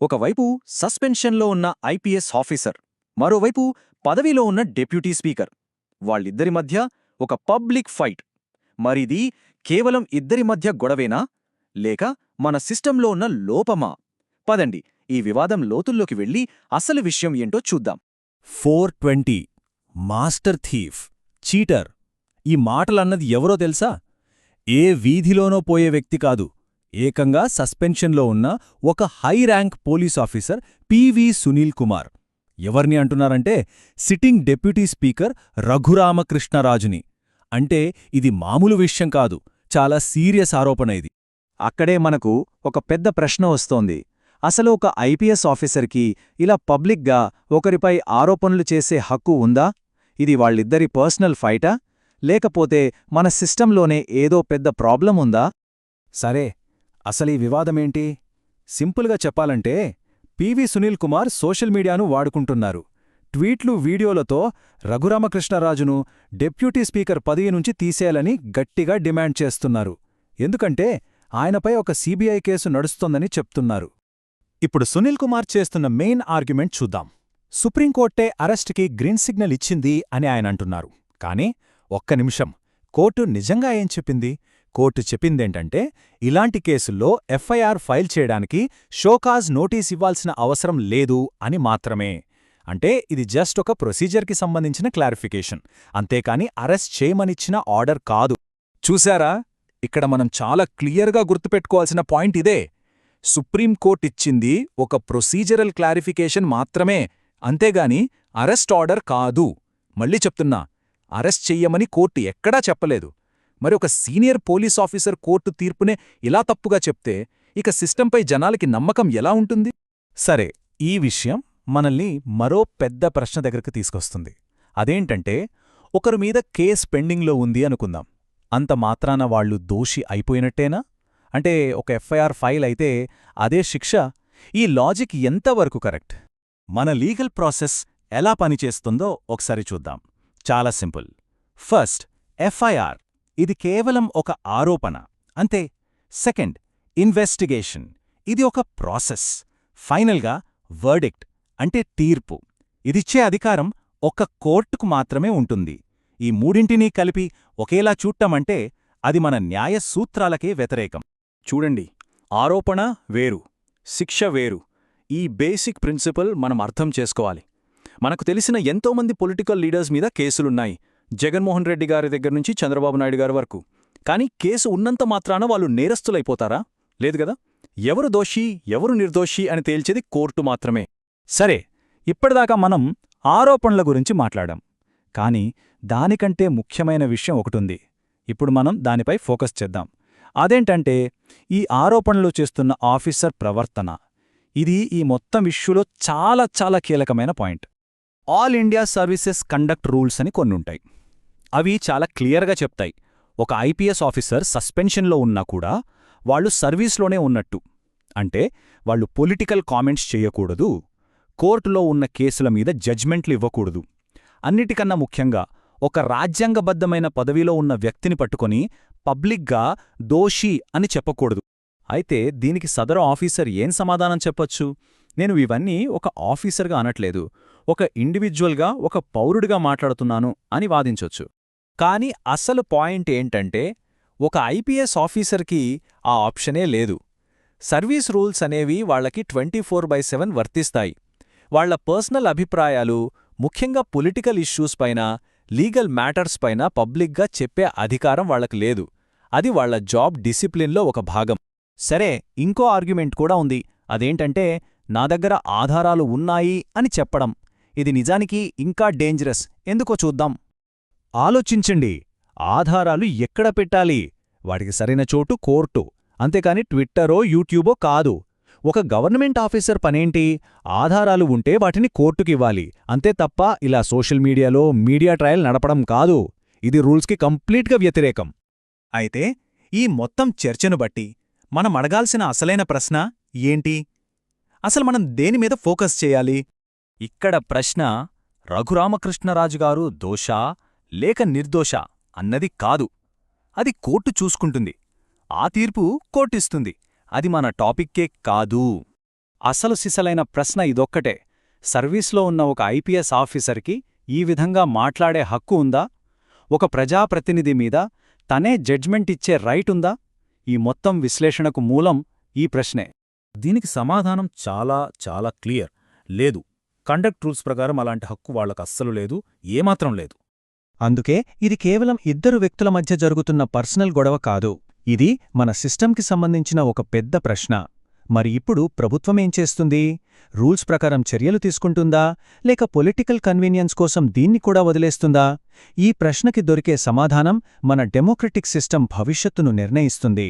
ఒకవైపు సస్పెన్షన్లో ఉన్న IPS officer, మరోవైపు పదవిలో ఉన్న డిప్యూటీ స్పీకర్. వాళ్ళిద్దరి మధ్య ఒక పబ్లిక్ ఫైట్. మరిది కేవలం ఇద్దరి మధ్య గొడవేనా, లేక మన సిస్టంలో ఉన్న లోపమా? పదండి, ఈ వివాదం లోతుల్లోకి వెళ్ళి అసలు విషయం ఏంటో చూద్దాం. 420 మాస్టర్ థీఫ్, చీటర్, ఈ మాటలన్నది ఎవరో తెలుసా? ఏ వీధిలోనో పోయే వ్యక్తి కాదు, ఏకంగా సస్పెన్షన్లో ఉన్న ఒక high rank police officer PV Sunil Kumar. ఎవర్ని అంటున్నారంటే సిట్టింగ్ డెప్యూటీ స్పీకర్ రఘురామకృష్ణరాజుని. అంటే ఇది మామూలు విషయం కాదు, చాలా సీరియస్ ఆరోపణ ఇది. అక్కడే మనకు ఒక పెద్ద ప్రశ్న వస్తోంది. అసలు ఒక ఐపీఎస్ ఆఫీసర్కి ఇలా పబ్లిక్గా ఒకరిపై ఆరోపణలు చేసే హక్కు ఉందా? ఇది వాళ్ళిద్దరి పర్సనల్ ఫైటా, లేకపోతే మన సిస్టంలోనే ఏదో పెద్ద ప్రాబ్లం ఉందా? సరే, అసలీ వివాదమేంటి? సింపుల్గా చెప్పాలంటే పివి సునీల్ కుమార్ సోషల్ మీడియాను వాడుకుంటున్నారు. ట్వీట్లు, వీడియోలతో రఘురామకృష్ణరాజును డెప్యూటీ స్పీకర్ పదవి నుంచి తీసేయాలని గట్టిగా డిమాండ్ చేస్తున్నారు. ఎందుకంటే ఆయనపై ఒక సీబీఐ కేసు నడుస్తోందని చెప్తున్నారు. ఇప్పుడు సునీల్ కుమార్ చేస్తున్న మెయిన్ ఆర్గ్యుమెంట్ చూద్దాం. సుప్రీంకోర్టే అరెస్ట్కి గ్రీన్ సిగ్నల్ ఇచ్చింది అని ఆయన అంటున్నారు. కానీ ఒక్క నిమిషం, కోర్టు నిజంగా ఏం చెప్పింది? కోర్టు చెప్పిందేంటంటే ఇలాంటి కేసుల్లో ఎఫ్ఐఆర్ ఫైల్ చేయడానికి షోకాజ్ నోటీస్ ఇవ్వాల్సిన అవసరం లేదు అని మాత్రమే. అంటే ఇది జస్ట్ ఒక ప్రొసీజర్కి సంబంధించిన క్లారిఫికేషన్, అంతేకాని అరెస్ట్ చేయమనిచ్చిన ఆర్డర్ కాదు. చూశారా, ఇక్కడ మనం చాలా క్లియర్గా గుర్తుపెట్టుకోవాల్సిన పాయింట్ ఇదే. సుప్రీంకోర్టు ఇచ్చింది ఒక ప్రొసీజరల్ క్లారిఫికేషన్ మాత్రమే, అంతేగాని అరెస్ట్ ఆర్డర్ కాదు. మళ్ళీ చెప్తున్నా, అరెస్ట్ చెయ్యమని కోర్టు ఎక్కడా చెప్పలేదు. మరి ఒక సీనియర్ పోలీస్ ఆఫీసర్ కోర్టు తీర్పునే ఇలా తప్పుగా చెప్తే ఇక సిస్టంపై జనాలకి నమ్మకం ఎలా ఉంటుంది? సరే, ఈ విషయం మనల్ని మరో పెద్ద ప్రశ్న దగ్గరికి తీసుకొస్తుంది. అదేంటంటే, ఒకరి మీద కేస్ పెండింగ్లో ఉంది అనుకుందాం. అంత మాత్రాన వాళ్లు దోషి అయిపోయినట్టేనా? అంటే ఒక ఎఫ్ఐఆర్ ఫైల్ అయితే అదే శిక్ష? ఈ లాజిక్ ఎంతవరకు కరెక్ట్? మన లీగల్ ప్రాసెస్ ఎలా పనిచేస్తుందో ఒకసారి చూద్దాం. చాలా సింపుల్. ఫస్ట్, ఎఫ్ఐఆర్, ఇది కేవలం ఒక ఆరోపణ అంతే. సెకండ్, ఇన్వెస్టిగేషన్, ఇది ఒక ప్రాసెస్. ఫైనల్గా వర్డిక్ట్, అంటే తీర్పు. ఇదిచ్చే అధికారం ఒక్క కోర్టుకు మాత్రమే ఉంటుంది. ఈ మూడింటినీ కలిపి ఒకేలా చూడటమంటే అది మన న్యాయ సూత్రాలకే వ్యతిరేకం. చూడండి, ఆరోపణ వేరు, శిక్ష వేరు. ఈ బేసిక్ ప్రిన్సిపల్ మనం అర్థం చేసుకోవాలి. మనకు తెలిసిన ఎంతోమంది పొలిటికల్ లీడర్స్ మీద కేసులున్నాయి, జగన్మోహన్ రెడ్డి గారి దగ్గర్నుంచి చంద్రబాబు నాయుడు గారి వరకు. కానీ కేసు ఉన్నంత మాత్రాన వాళ్ళు నేరస్తులైపోతారా? లేదు గదా. ఎవరు దోషి, ఎవరు నిర్దోషి అని తేల్చేది కోర్టు మాత్రమే. సరే, ఇప్పటిదాకా మనం ఆరోపణల గురించి మాట్లాడాం. కానీ దానికంటే ముఖ్యమైన విషయం ఒకటుంది. ఇప్పుడు మనం దానిపై ఫోకస్ చేద్దాం. అదేంటంటే ఈ ఆరోపణలు చేస్తున్న ఆఫీసర్ ప్రవర్తన. ఇది ఈ మొత్తం ఇష్యూలో చాలా చాలా కీలకమైన point. All India services conduct rules అని కొన్నుంటాయి. అవి చాలా క్లియర్గా చెప్తాయి, ఒక ఐపీఎస్ ఆఫీసర్ సస్పెన్షన్లో ఉన్నా కూడా వాళ్లు సర్వీస్లోనే ఉన్నట్టు. అంటే వాళ్లు పొలిటికల్ కామెంట్స్ చేయకూడదు, కోర్టులో ఉన్న కేసుల మీద జడ్జ్మెంట్లు ఇవ్వకూడదు. అన్నిటికన్నా ముఖ్యంగా ఒక రాజ్యాంగబద్ధమైన పదవిలో ఉన్న వ్యక్తిని పట్టుకొని పబ్లిక్గా దోషి అని చెప్పకూడదు. అయితే దీనికి సదరు ఆఫీసర్ ఏం సమాధానం చెప్పొచ్చు? నేను ఇవన్నీ ఒక ఆఫీసర్గా అనట్లేదు, ఒక ఇండివిజువల్గా, ఒక పౌరుడిగా మాట్లాడుతున్నాను అని వాదించొచ్చు. కాని అసలు పాయింట్ ఏంటంటే ఒక ఐపీఎస్ ఆఫీసర్కి ఆ ఆప్షనే లేదు. సర్వీస్ రూల్స్ అనేవి వాళ్లకి 24/7 వర్తిస్తాయి. వాళ్ల పర్సనల్ అభిప్రాయాలు, ముఖ్యంగా పొలిటికల్ ఇష్యూస్ పైన, లీగల్ మ్యాటర్స్ పైన పబ్లిక్గా చెప్పే అధికారం వాళ్లకు లేదు. అది వాళ్ల జాబ్ డిసిప్లిన్లో ఒక భాగం. సరే, ఇంకో ఆర్గ్యుమెంట్ కూడా ఉంది. అదేంటంటే నా దగ్గర ఆధారాలు ఉన్నాయి అని చెప్పడం. ఇది నిజానికి ఇంకా డేంజరస్. ఎందుకో చూద్దాం. ఆలోచించండి, ఆధారాలు ఎక్కడ పెట్టాలి? వాటికి సరైన చోటు కోర్టు, అంతేకాని ట్విట్టరో యూట్యూబో కాదు. ఒక గవర్నమెంట్ ఆఫీసర్ పనేంటి? ఆధారాలు ఉంటే వాటిని కోర్టుకివ్వాలి, అంతే తప్ప ఇలా సోషల్ మీడియాలో మీడియా ట్రయల్ నడపడం కాదు. ఇది రూల్స్కి కంప్లీట్గా వ్యతిరేకం. అయితే ఈ మొత్తం చర్చను బట్టి మనం అడగాల్సిన అసలైన ప్రశ్న ఏంటి? అసలు మనం దేనిమీద ఫోకస్ చేయాలి? ఇక్కడ ప్రశ్న రఘురామకృష్ణరాజుగారు దోషా లేక నిర్దోషా అన్నది కాదు. అది కోర్టు చూసుకుంటుంది. ఆ తీర్పు కోర్టిస్తుంది. అది మన టాపిక్కే కాదు. అసలు సిసలైన ప్రశ్న ఇదొక్కటే. సర్వీస్లో ఉన్న ఒక ఐపీఎస్ ఆఫీసర్కి ఈ విధంగా మాట్లాడే హక్కు ఉందా? ఒక ప్రజాప్రతినిధి మీద తనే జడ్జ్మెంట్ ఇచ్చే రైట్ ఉందా? ఈ మొత్తం విశ్లేషణకు మూలం ఈ ప్రశ్నే. దీనికి సమాధానం చాలా చాలా క్లియర్. లేదు. కండక్ట్ రూల్స్ ప్రకారం అలాంటి హక్కు వాళ్లకస్సలు లేదు, ఏమాత్రం లేదు. అందుకే ఇది కేవలం ఇద్దరు వ్యక్తుల మధ్య జరుగుతున్న పర్సనల్ గొడవ కాదు. ఇది మన సిస్టంకి సంబంధించిన ఒక పెద్ద ప్రశ్న. మరి ఇప్పుడు ప్రభుత్వమేం చేస్తుంది? రూల్స్ ప్రకారం చర్యలు తీసుకుంటుందా, లేక పొలిటికల్ కన్వీనియన్స్ కోసం దీన్ని కూడా వదిలేస్తుందా? ఈ ప్రశ్నకి దొరికే సమాధానం మన డెమోక్రటిక్ సిస్టమ్ భవిష్యత్తును నిర్ణయిస్తుంది.